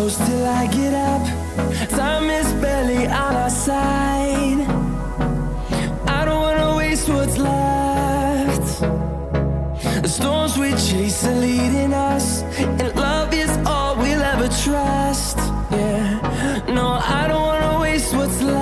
close till I get up. Time is barely on our side. I don't wanna waste what's left. The storms we chase are leading us, and love is all we'll ever trust. Yeah, no, I don't wanna waste what's left.